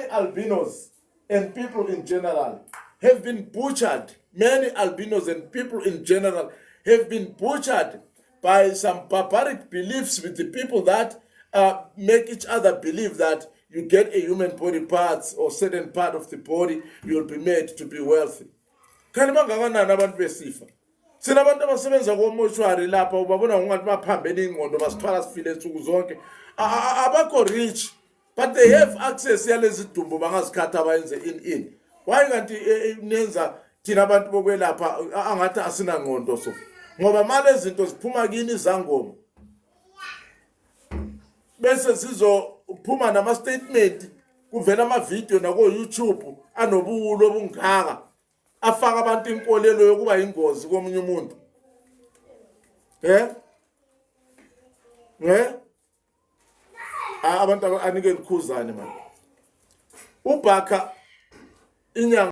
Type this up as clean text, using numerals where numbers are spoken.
albinos and people in general have been butchered. Many albinos and people in general have been butchered by some barbaric beliefs with the people that make each other believe that you get a human body parts or certain part of the body, you'll be made to be wealthy. Kanti bangakanani abantu besifa? Sinabantu abasebenza komoshwari lapha ubabona ungathi baphambene ingqondo basithwala sifile insuku zonke. Abakho rich but they have access yalezi dumbo bangazikhatha bayenze in. Why kanti nenza thina abantu bokwelapha angathi asina ngqondo so? Ngoba manje izinto ziphuma kini izangoma. Bese sizophuma nama statement kuvela ama video nako YouTube anobuwulo obungaka. Afaka abantu inkolelo yokuba ingozi komunye umuntu. Abantu anike likhuzane manje. Ubhaka inyanga